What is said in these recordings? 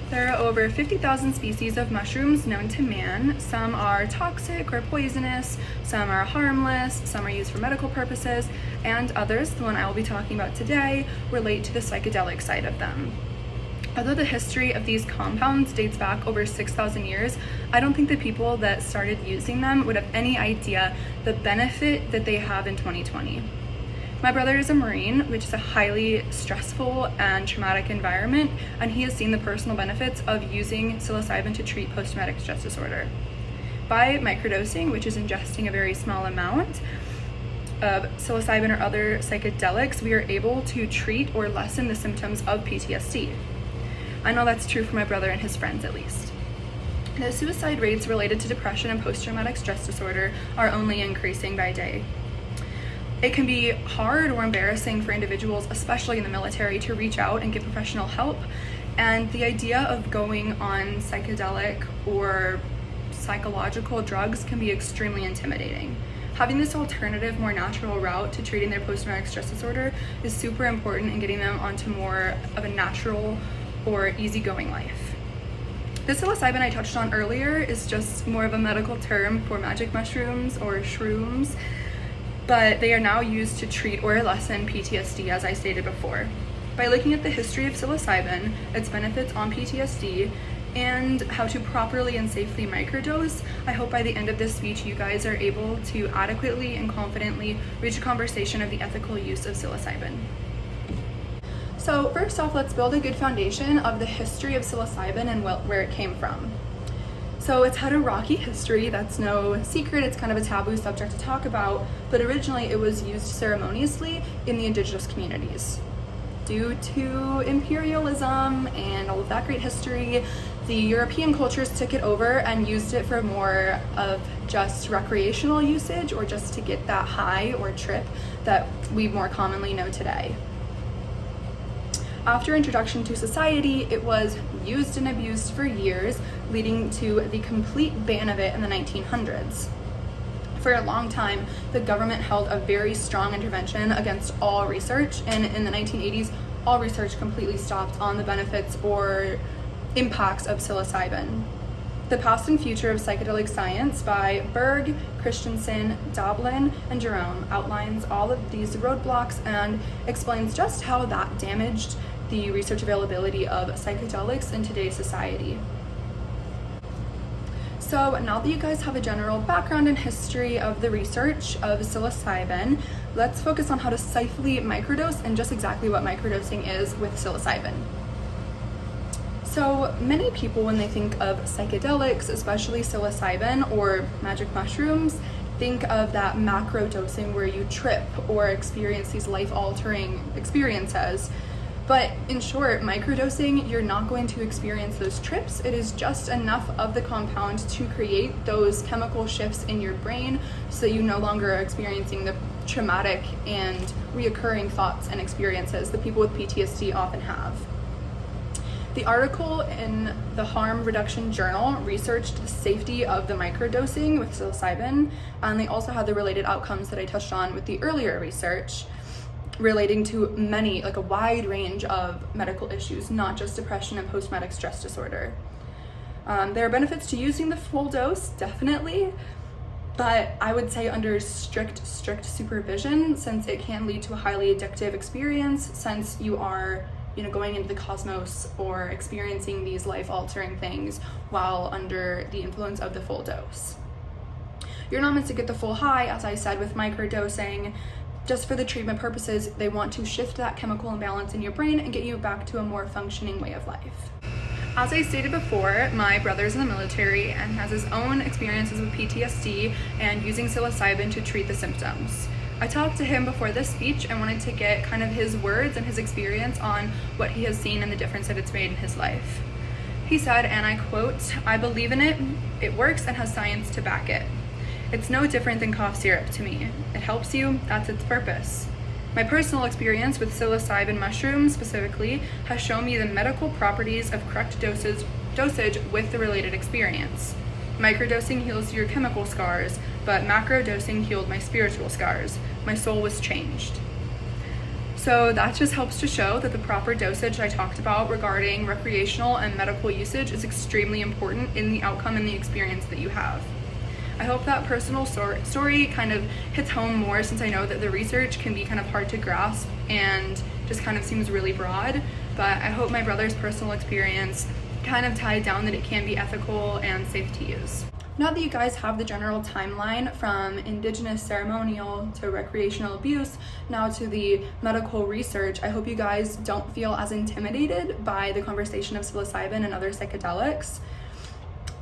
There are over 50,000 species of mushrooms known to man. Some are toxic or poisonous, some are harmless, some are used for medical purposes, and others, the one I will be talking about today, relate to the psychedelic side of them. Although the history of these compounds dates back over 6,000 years, I don't think the people that started using them would have any idea the benefit that they have in 2020. My brother is a Marine, which is a highly stressful and traumatic environment, and he has seen the personal benefits of using psilocybin to treat post-traumatic stress disorder. By microdosing, which is ingesting a very small amount of psilocybin or other psychedelics, we are able to treat or lessen the symptoms of PTSD. I know that's true for my brother and his friends at least. The suicide rates related to depression and post-traumatic stress disorder are only increasing by day. It can be hard or embarrassing for individuals, especially in the military, to reach out and get professional help. And the idea of going on psychedelic or psychological drugs can be extremely intimidating. Having this alternative, more natural route to treating their post-traumatic stress disorder is super important in getting them onto more of a natural or easygoing life. The psilocybin I touched on earlier is just more of a medical term for magic mushrooms or shrooms, but they are now used to treat or lessen PTSD, as I stated before. By looking at the history of psilocybin, its benefits on PTSD, and how to properly and safely microdose, I hope by the end of this speech you guys are able to adequately and confidently reach a conversation of the ethical use of psilocybin. So first off, let's build a good foundation of the history of psilocybin and where it came from. So it's had a rocky history, that's no secret, it's kind of a taboo subject to talk about, but originally it was used ceremoniously in the indigenous communities. Due to imperialism and all of that great history, the European cultures took it over and used it for more of just recreational usage or just to get that high or trip that we more commonly know today. After introduction to society, it was used and abused for years, leading to the complete ban of it in the 1900s. For a long time, the government held a very strong intervention against all research, and in the 1980s, all research completely stopped on the benefits or impacts of psilocybin. The Past and Future of Psychedelic Science by Berg, Christensen, Doblin, and Jerome outlines all of these roadblocks and explains just how that damaged the research availability of psychedelics in today's society. So now that you guys have a general background and history of the research of psilocybin, let's focus on how to safely microdose and just exactly what microdosing is with psilocybin. So many people, when they think of psychedelics, especially psilocybin or magic mushrooms, think of that macro dosing where you trip or experience these life-altering experiences. But in short, microdosing, you're not going to experience those trips. It is just enough of the compound to create those chemical shifts in your brain so that you no longer are experiencing the traumatic and reoccurring thoughts and experiences that people with PTSD often have. The article in the Harm Reduction Journal researched the safety of the microdosing with psilocybin, and they also had the related outcomes that I touched on with the earlier research, relating to many, like a wide range of medical issues, not just depression and post-traumatic stress disorder. There are benefits to using the full dose, definitely, but I would say under strict supervision, since it can lead to a highly addictive experience, since you are going into the cosmos or experiencing these life-altering things while under the influence of the full dose. You're not meant to get the full high, as I said, with microdosing. Just for the treatment purposes, they want to shift that chemical imbalance in your brain and get you back to a more functioning way of life. As I stated before, my brother's in the military and has his own experiences with PTSD and using psilocybin to treat the symptoms. I talked to him before this speech and wanted to get kind of his words and his experience on what he has seen and the difference that it's made in his life. He said, and I quote, "I believe in it, it works and has science to back it. It's no different than cough syrup to me. It helps you, that's its purpose. My personal experience with psilocybin mushrooms specifically has shown me the medical properties of correct dosage with the related experience. Microdosing heals your chemical scars, but macrodosing healed my spiritual scars. My soul was changed." So that just helps to show that the proper dosage I talked about regarding recreational and medical usage is extremely important in the outcome and the experience that you have. I hope that personal story kind of hits home more, since I know that the research can be kind of hard to grasp and just kind of seems really broad, but I hope my brother's personal experience kind of tied down that it can be ethical and safe to use. Now that you guys have the general timeline from indigenous ceremonial to recreational abuse, now to the medical research, I hope you guys don't feel as intimidated by the conversation of psilocybin and other psychedelics.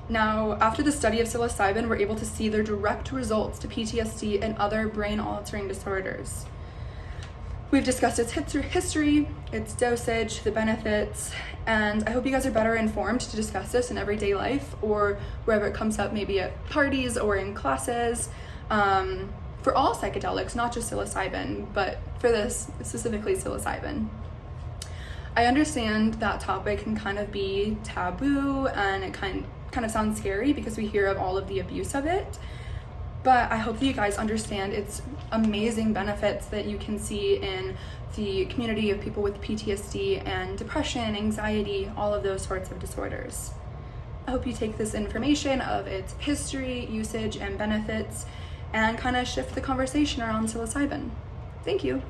Now, after the study of psilocybin, we're able to see their direct results to PTSD and other brain-altering disorders. We've discussed its history, its dosage, the benefits, and I hope you guys are better informed to discuss this in everyday life or wherever it comes up, maybe at parties or in classes, for all psychedelics, not just psilocybin, but for this, specifically psilocybin. I understand that topic can kind of be taboo and it kind of sounds scary because we hear of all of the abuse of it. But I hope that you guys understand its amazing benefits that you can see in the community of people with PTSD and depression, anxiety, all of those sorts of disorders. I hope you take this information of its history, usage, and benefits and kind of shift the conversation around psilocybin. Thank you.